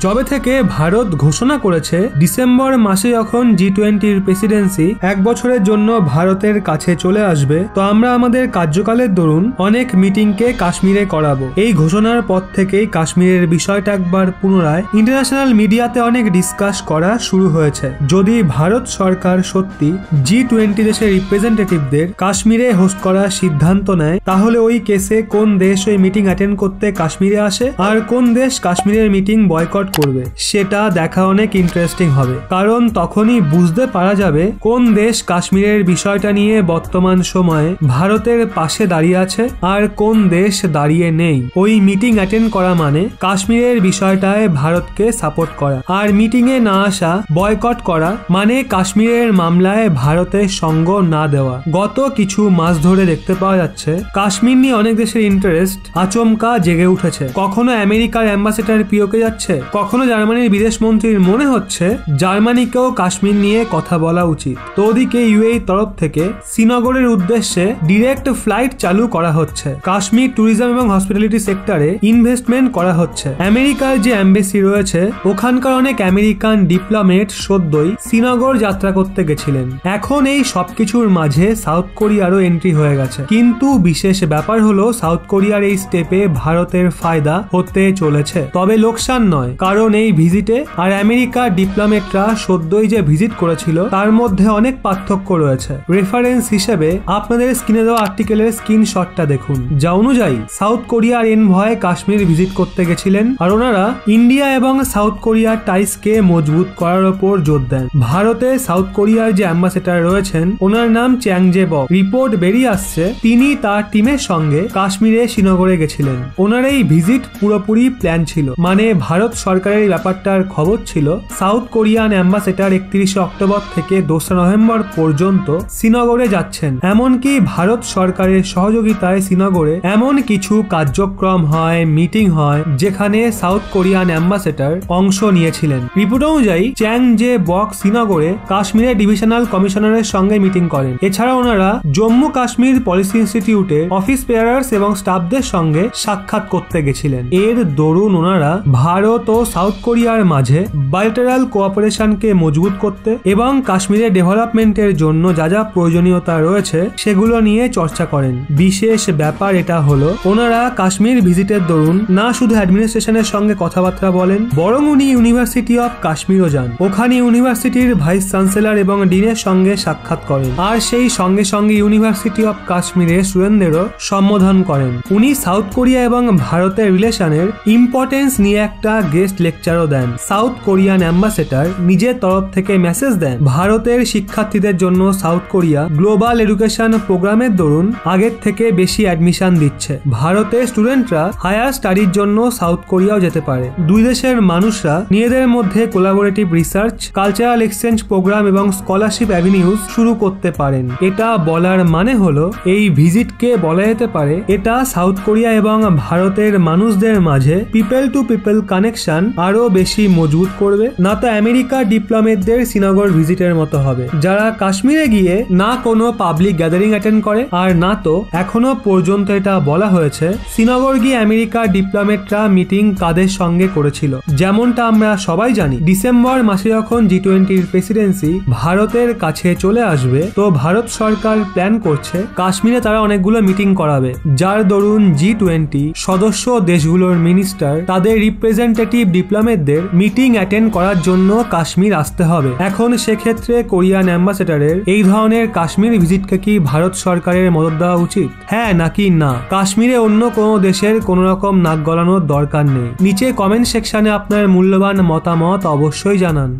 জবে থেকে ভারত ঘোষণা করেছে ডিসেম্বর মাসে যখন G20-র প্রেসিডেন্সি 1 বছরের জন্য ভারতের কাছে চলে আসবে, তো আমরা আমাদের কার্যকালের দরুন অনেক মিটিংকে কাশ্মীরে করাবো। এই ঘোষণার পর থেকেই কাশ্মীরের বিষয়টা একবার পুনরায় ইন্টারন্যাশনাল মিডিয়াতে অনেক ডিসকাস করা শুরু হয়েছে। যদি ভারত সরকার সত্যি G20 দেশের রিপ্রেজেন্টেটিভদের কাশ্মীরে হোস্ট করার সিদ্ধান্ত নেয়, তাহলে ওই কেসে কোন দেশ ওই মিটিং অ্যাটেন্ড করতে কাশ্মীরে আসে আর কোন দেশ কাশ্মীরের মিটিং বয়কট করবে সেটা দেখা অনেক ইন্টারেস্টিং হবে। কারণ তখনই বুঝতে পারা যাবে কোন দেশ কাশ্মীরের বিষয়টা নিয়ে বর্তমান সময়ে ভারতের পাশে দাঁড়িয়ে আছে আর কোন দেশ দাঁড়িয়ে নেই। ওই মিটিং অ্যাটেন্ড করা মানে কাশ্মীরের বিষয়টায় ভারতকে সাপোর্ট করা, আর মিটিং এ না আসা বয়কট করা মানে কাশ্মীরের মামলায় ভারতের সঙ্গ না দেওয়া। গত কিছু মাস ধরে দেখতে পাওয়া যাচ্ছে কাশ্মীর নিয়ে অনেক দেশের ইন্টারেস্ট আচমকা জেগে উঠেছে। কখনো আমেরিকার অ্যাম্বাসেডর পিওকে যাচ্ছে, কখনো জার্মানির বিদেশ মন্ত্রীর মনে হচ্ছে জার্মানিকেও কাশ্মীর নিয়ে কথা বলা উচিত। তো ওদিকে ইউএই তরফ থেকে শ্রীনগরের উদ্দেশ্যে ডিরেক্ট ফ্লাইট চালু করা হচ্ছে। কাশ্মীর ট্যুরিজম এবং হসপিটালিটি সেক্টরে ইনভেস্টমেন্ট করা হচ্ছে। আমেরিকার যে এমবেসি রয়েছে ওখানকার অনেক আমেরিকান ডিপ্লোমেট সদ্যই শ্রীনগর যাত্রা করতে গেছিলেন। এখন এই সবকিছুর মাঝে সাউথ কোরিয়ারও এন্ট্রি হয়ে গেছে। কিন্তু বিশেষ ব্যাপার হলো সাউথ কোরিয়ার এই স্টেপে ভারতের ফায়দা হতে চলেছে, তবে লোকসান নয়। কারণ এই ভিজিটে আর আমেরিকার ডিপ্লোমেটরা সদ্যই যে ভিজিট করেছিল তার মধ্যে অনেক পার্থক্য রয়েছে। রেফারেন্স হিসেবে আপনাদের স্ক্রিনে দেওয়া আর্টিকেলের স্ক্রিনশটটা দেখুন, যা অনুযায়ী সাউথ কোরিয়ার এনভয় কাশ্মীর ভিজিট করতে গেছিলেন আর ওনারা ইন্ডিয়া এবং সাউথ কোরিয়ার টাইসকে মজবুত করার উপর জোর দেন। ভারতে সাউথ কোরিয়ার যে অ্যাম্বাসেডর রয়েছেন ওনার নাম চ্যাং জে বক। রিপোর্ট বেরিয়ে আসছে তিনি তার টিমের সঙ্গে কাশ্মীরে শ্রীনগরে গেছিলেন। ওনার এই ভিজিট পুরোপুরি প্ল্যান ছিল, মানে ভারত সরকারের ব্যাপারটার খবর ছিল সাউথ কোরিয়ান অ্যাম্বাসেডর 31 অক্টোবর থেকে 2 নভেম্বর পর্যন্ত শ্রীনগরে যাচ্ছেন। এমনকি ভারত সরকারের সহযোগিতায় শ্রীনগরে এমন কিছু কার্যক্রম হয়, মিটিং হয় যেখানে সাউথ কোরিয়ান অ্যাম্বাসেডর অংশ নিয়েছিলেন। রিপোর্ট অনুযায়ী চ্যাং জে বক শ্রীনগরে কাশ্মীরের ডিভিশনাল কমিশনারের সঙ্গে মিটিং করেন। এছাড়া ওনারা জম্মু কাশ্মীর পলিসি ইনস্টিটিউটের অফিস বেয়ারার্স এবং স্টাফদের সঙ্গে সাক্ষাৎ করতে গেছিলেন। এর দরুন ওনারা ভারত ও সাউথ কোরিয়ার মাঝে বাইলেটারাল কোঅপারেশনকে মজবুত করতে এবং কাশ্মীরের ডেভেলপমেন্টের জন্য যা যা প্রয়োজনীয়তা রয়েছে সেগুলো নিয়ে চর্চা করেন। বিশেষ ব্যাপার এটা হলো ওনারা কাশ্মীর ভিজিটের দরুন না শুধু অ্যাডমিনিস্ট্রেশনের সঙ্গে কথাবার্তা বলেন, বরং উনি ইউনিভার্সিটি অফ কাশ্মীরও যান। ওখানে ইউনিভার্সিটির ভাইস চ্যান্সেলর এবং ডিনের সঙ্গে সাক্ষাৎ করেন আর সেই সঙ্গে সঙ্গে ইউনিভার্সিটি অফ কাশ্মীরের স্টুডেন্টদেরও সম্বোধন করেন। উনি সাউথ কোরিয়া এবং ভারতের রিলেশনের ইম্পর্টেন্স নিয়ে একটা গেস্ট লেকচারও দেন। সাউথ কোরিয়ান অ্যাম্বাসেডর নিজের তরফ থেকে মেসেজ দেন ভারতের শিক্ষার্থীদের জন্য সাউথ কোরিয়া গ্লোবাল এডুকেশন প্রোগ্রামের দরুন আগের থেকে বেশি অ্যাডমিশন দিচ্ছে। ভারতের স্টুডেন্টরা হায়ার স্টাডির জন্য সাউথ কোরিয়াও যেতে পারে। দুই দেশের মানুষরা নিজেদের মধ্যে collaborative research, cultural exchange programme এবং স্কলারশিপ অ্যাভিনিউজ শুরু করতে পারেন। এটা বলার মানে হলো এই ভিজিটকে বলা যেতে পারে এটা সাউথ কোরিয়া এবং ভারতের মানুষদের মাঝে পিপল টু পিপল কানেকশন আরো বেশি মজবুত করবে। না তো আমেরিকার ডিপ্লোমেটদের শ্রীনগর ভিজিটের মতো হবে, যারা কাশ্মীরে গিয়ে না কোনো পাবলিক গ্যাদারিং অ্যাটেন্ড করে আর না তো এখনো পর্যন্ত এটা বলা হয়েছে শ্রীনগর গিয়ে আমেরিকার ডিপ্লোমেটরা মিটিং কাদের সঙ্গে করেছিল। যেমনটা আমরা সবাই জানি ডিসেম্বর মাসে যখন G20-র প্রেসিডেন্সি ভারতের কাছে চলে আসবে, তো ভারত সরকার প্ল্যান করছে কাশ্মীরে তারা অনেকগুলো মিটিং করাবে, যার দরুন G20 সদস্য দেশগুলোর মিনিস্টার তাদের রিপ্রেজেন্টেটিভ ডিপ্লোমেটদের মিটিং অ্যাটেন্ড করার জন্য কাশ্মীর আসতে হবে। এখন সেক্ষেত্রে কোরিয়ান অ্যাম্বাসেডরের এই ধরনের কাশ্মীর ভিজিটকে কি ভারত সরকারের মদত দেওয়া উচিত, হ্যাঁ নাকি না? কাশ্মীরে অন্য কোনো দেশের কোনো রকম নাক গলানোর দরকার নেই। নিচে কমেন্ট সেকশনে আপনার মূল্যবান মতামত অবশ্যই জানান।